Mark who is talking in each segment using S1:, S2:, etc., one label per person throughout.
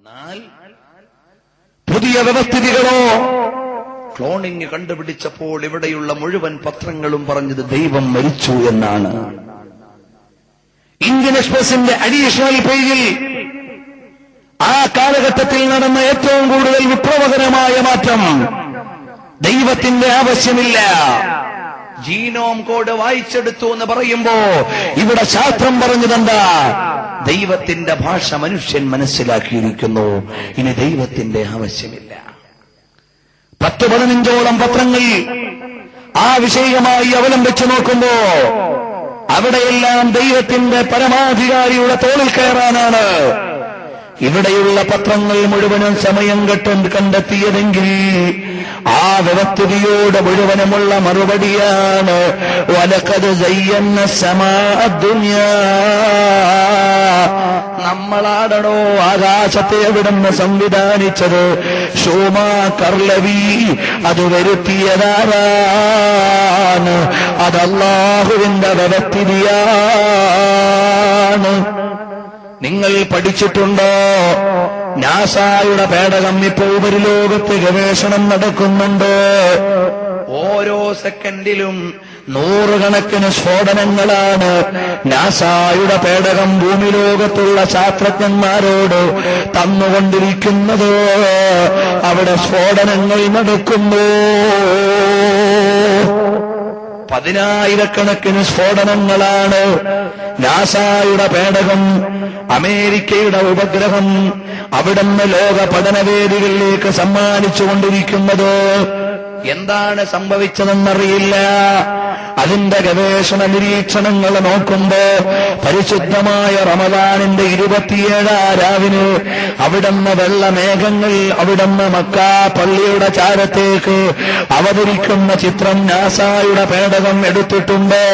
S1: എന്നാൽ പുതിയ വ്യവസ്ഥിതികളോ ക്ലോണിംഗ് കണ്ടുപിടിച്ചപ്പോൾ ഇവിടെയുള്ള മുഴുവൻ പത്രങ്ങളും പറഞ്ഞത് ദൈവം മരിച്ചു എന്നാണ്. ഇന്ത്യൻ എക്സ്പ്രസിന്റെ അഡീഷണൽ പേജിൽ ആ കാലഘട്ടത്തിൽ നടന്ന ഏറ്റവും കൂടുതൽ വിപ്ലവകരമായ മാറ്റം, ദൈവത്തിന്റെ ആവശ്യമില്ല, ജീനോം കോഡ് വായിച്ചെടുത്തു എന്ന് പറയുമ്പോ ഇവിടെ ശാസ്ത്രം പറഞ്ഞതെന്താ? ദൈവത്തിന്റെ ഭാഷ മനുഷ്യൻ മനസ്സിലാക്കിയിരിക്കുന്നു, ഇനി ദൈവത്തിന്റെ ആവശ്യമില്ല. 10-15ഓളം പത്രങ്ങൾ ആ വിഷയമായി അവലംബിച്ചു നോക്കുമ്പോ അവിടെയെല്ലാം ദൈവത്തിന്റെ പരമാധികാരിയുടെ തോളിൽ കയറാനാണ് ഇവിടെയുള്ള പത്രങ്ങൾ മുഴുവനും സമയം കണ്ടെത്തിയതെങ്കിൽ ആ വ്യവസ്ഥിതിയോട് മുഴുവനുമുള്ള മറുപടിയാണ് വലഖദ് സയ്യന്ന സമാഅ ദുനിയാ. നമ്മളാടണോ ആകാശത്തെ എവിടുന്ന് സംവിധാനിച്ചത്? ഷോമാ കർലവി അത് വരുത്തിയതാരാണ്? അത് അല്ലാഹുവിന്റെ വ്യവസ്ഥിതിയാണ്. നിങ്ങൾ പഠിച്ചിട്ടുണ്ടോ? നാസായുടെ പേടകം ഇപ്പോൾ ഉപരിലോകത്ത് ഗവേഷണം നടക്കുന്നുണ്ട്. ഓരോ സെക്കൻഡിലും 100 കണക്കിന് സ്ഫോടനങ്ങളാണ് നാസായുടെ പേടകം ഭൂമി ലോകത്തുള്ള ശാസ്ത്രജ്ഞന്മാരോട് തന്നുകൊണ്ടിരിക്കുന്നത്. അവിടെ സ്ഫോടനങ്ങൾ നടക്കുന്നു. 10,000-കണക്കിന് സ്ഫോടനങ്ങളാണ് നാസായുടെ പേടകം, അമേരിക്കയുടെ ഉപഗ്രഹം അവിടുന്ന് ലോക പഠനവേദികളിലേക്ക് സമ്മാനിച്ചുകൊണ്ടിരിക്കുന്നത്. എന്താണ് സംഭവിച്ചതെന്നറിയില്ല. അതിന്റെ ഗവേഷണ നിരീക്ഷണങ്ങൾ നോക്കുമ്പോ പരിശുദ്ധമായ റമദാനിന്റെ 27-ാം രാവിന് അവിടുന്ന് വെള്ളമേഘങ്ങൾ അവിടുന്ന് മക്കാ പള്ളിയുടെ ചാരത്തേക്ക് അവതരിക്കുന്ന ചിത്രം നാസായുടെ പേടകം എടുത്തിട്ടുണ്ട്.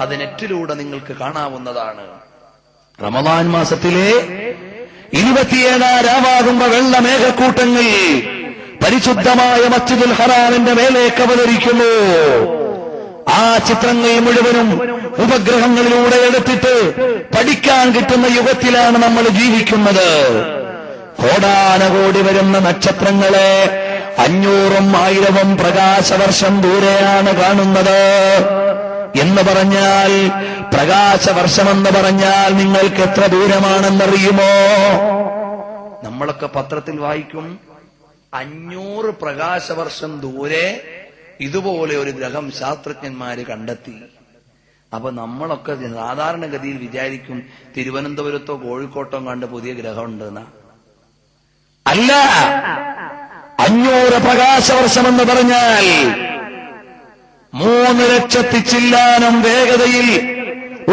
S1: അത് നെറ്റിലൂടെ നിങ്ങൾക്ക് കാണാവുന്നതാണ്. റമദാൻ മാസത്തിലെ 27-ാം രാവാകുമ്പോ വെള്ളമേഘക്കൂട്ടങ്ങൾ പരിശുദ്ധമായ മസ്ജിദുൽ ഹറാമിന്റെ മേലേക്ക് അവതരിക്കുന്നു. ആ ചിത്രങ്ങൾ മുഴുവനും ഉപഗ്രഹങ്ങളിലൂടെ എടുത്തിട്ട് പഠിക്കാൻ കിട്ടുന്ന യുഗത്തിലാണ് നമ്മൾ ജീവിക്കുന്നത്. കോടാനകോടി വരുന്ന നക്ഷത്രങ്ങളെ 500ഉം 1000ഉം പ്രകാശവർഷം ദൂരെയാണ് കാണുന്നത്. എന്ന് പറഞ്ഞാൽ പ്രകാശവർഷമെന്ന് പറഞ്ഞാൽ നിങ്ങൾക്ക് എത്ര ദൂരമാണെന്നറിയുമോ? നമ്മളൊക്കെ പത്രത്തിൽ വായിക്കും 500 പ്രകാശവർഷം ദൂരെ ഇതുപോലെ ഒരു ഗ്രഹം ശാസ്ത്രജ്ഞന്മാര് കണ്ടെത്തി. അപ്പൊ നമ്മളൊക്കെ സാധാരണഗതിയിൽ വിചാരിക്കും തിരുവനന്തപുരത്തോ കോഴിക്കോട്ടോ കണ്ട് പുതിയ ഗ്രഹം ഉണ്ടെന്ന. അല്ല, 500 പ്രകാശവർഷമെന്ന് പറഞ്ഞാൽ 3 ലക്ഷത്തി ചില്ലാനം വേഗതയിൽ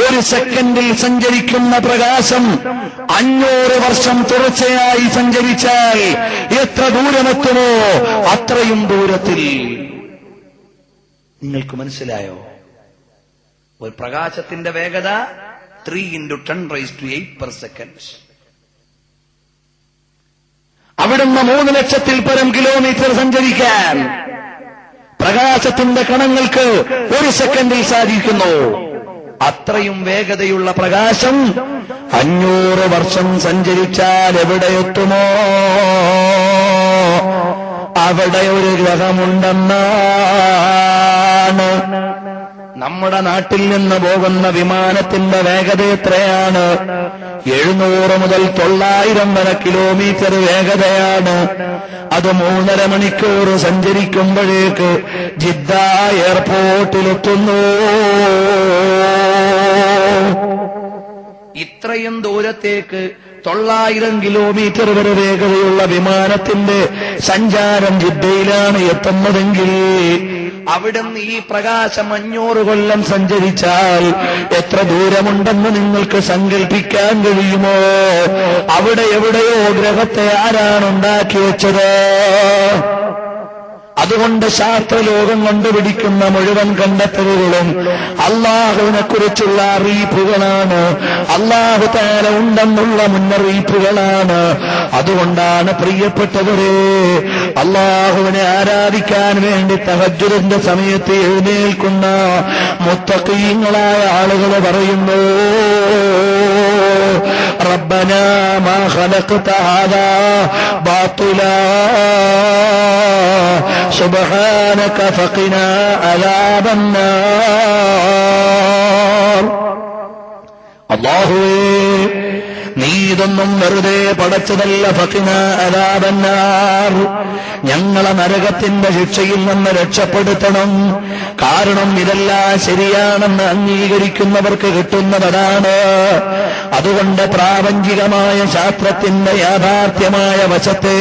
S1: ഒരു സെക്കൻഡിൽ സഞ്ചരിക്കുന്ന പ്രകാശം 500 വർഷം തുടർച്ചയായി സഞ്ചരിച്ചാൽ എത്ര ദൂരമെത്തുമോ അത്രയും ദൂരത്തിൽ. നിങ്ങൾക്ക് മനസ്സിലായോ? ഒരു പ്രകാശത്തിന്റെ വേഗത 3 × 10⁸ അവിടുന്ന് 3 ലക്ഷത്തിൽ പരം കിലോമീറ്റർ സഞ്ചരിക്കാൻ പ്രകാശത്തിന്റെ കണങ്ങൾക്ക് ഒരു സെക്കൻഡിൽ സാധിക്കുന്നു. അത്രയും വേഗതയുള്ള പ്രകാശം 500 വർഷം സഞ്ചരിച്ചാൽ എവിടെയെത്തുമോ അവിടെ ഒരു ഗ്രഹമുണ്ടെന്നാണ്. നമ്മുടെ നാട്ടിൽ നിന്ന് പോകുന്ന വിമാനത്തിന്റെ വേഗത എത്രയാണ്? 700 മുതൽ 900 വരെ കിലോമീറ്റർ വേഗതയാണ്. അത് 3.5 മണിക്കൂർ സഞ്ചരിക്കുമ്പോഴേക്ക് ജിദ്ദ എയർപോർട്ടിലെത്തുന്നു. ഇത്രയും ദൂരത്തേക്ക് 900 കിലോമീറ്റർ വരെ വേഗതയുള്ള വിമാനത്തിന്റെ സഞ്ചാരം ജിദ്ദയിലാണ് എത്തുന്നതെങ്കിൽ അവിടുന്ന് ഈ പ്രകാശം 500 കൊല്ലം സഞ്ചരിച്ചാൽ എത്ര ദൂരമുണ്ടെന്ന് നിങ്ങൾക്ക് സങ്കല്പിക്കാൻ കഴിയുമോ? അവിടെ എവിടെയോ ഗ്രഹത്തെ ആരാണ് ഉണ്ടാക്കി വെച്ചത്? അതുകൊണ്ട് ശാസ്ത്രലോകം കണ്ടുപിടിക്കുന്ന മുഴുവൻ കണ്ടെത്തലുകളും അള്ളാഹുവിനെ കുറിച്ചുള്ള അറിയിപ്പുകളാണ്, അള്ളാഹു തആല ഉണ്ടെന്നുള്ള മുന്നറിയിപ്പുകളാണ്. അതുകൊണ്ടാണ് പ്രിയപ്പെട്ടവരെ, അള്ളാഹുവിനെ ആരാധിക്കാൻ വേണ്ടി തഹജ്ജുദിന്റെ സമയത്ത് എഴുന്നേൽക്കുന്ന മുത്തഖീങ്ങളായ ആളുകൾ പറയുന്നു, റബ്ബനാ മാ ഖലഖത ഹാദാ ബാത്തിലാ സുബ്ഹാനക ഫഖിനാ അദാബന്നാർ. അല്ലാഹുവേ, നീ ഇതൊന്നും വെറുതെ പടച്ചതല്ല. ഫഖിനാ അദാബന്നാർ, ഞങ്ങളെ നരകത്തിന്റെ ശിക്ഷയിൽ നിന്ന് രക്ഷപ്പെടുത്തണം. കാരണം ഇതെല്ലാം ശരിയാണെന്ന് അംഗീകരിക്കുന്നവർക്ക് കിട്ടുന്നതാണ്. അതുകൊണ്ട് പ്രാപഞ്ചികമായ ശാസ്ത്രത്തിന്റെ യാഥാർത്ഥ്യമായ വശത്തെ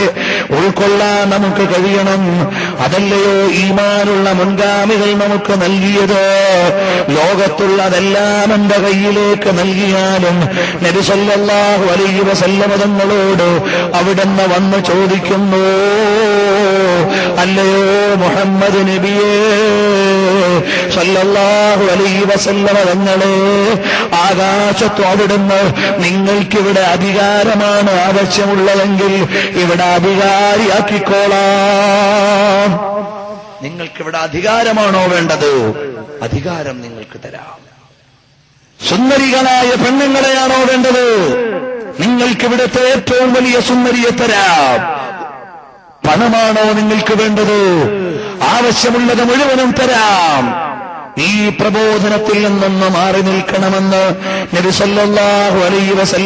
S1: ഉൾക്കൊള്ളാൻ നമുക്ക് കഴിയണം. അതല്ലയോ ഈമാനുള്ള മുൻഗാമികൾ നമുക്ക് നൽകിയത്. ലോകത്തുള്ളതെല്ലാം എന്റെ കയ്യിലേക്ക് നൽകിയാലും നബി സല്ലല്ലാഹു അലൈഹി വസല്ലം തങ്ങളോട് അവിടുന്ന് വന്ന് ചോദിക്കുന്നു, അല്ലയോ മുഹമ്മദ് നബിയേ സല്ലല്ലാഹു അലൈഹി വസല്ലം തങ്ങളെ, ആകാശത്ത് അവിടുന്ന് നിങ്ങൾക്കിവിടെ അധികാരമാണ് ആവശ്യമുള്ളതെങ്കിൽ ഇവിടെ അധികാരിയാക്കിക്കോളാം. നിങ്ങൾക്കിവിടെ അധികാരമാണോ വേണ്ടത്? അധികാരം നിങ്ങൾക്ക് തരാം. സുന്ദരികളായ പെണ്ണുങ്ങളെയാണോ വേണ്ടത്? നിങ്ങൾക്കിവിടുത്തെ ഏറ്റവും വലിയ സുന്ദരിയെ തരാം. പണമാണോ നിങ്ങൾക്ക് വേണ്ടത്? ആവശ്യമുള്ളത് മുഴുവനും തരാം. ഈ പ്രബോധനത്തിൽ നിന്നൊന്ന് മാറി നിൽക്കണമെന്ന് നബി സല്ലല്ലാഹു അലൈഹി വസല്ലം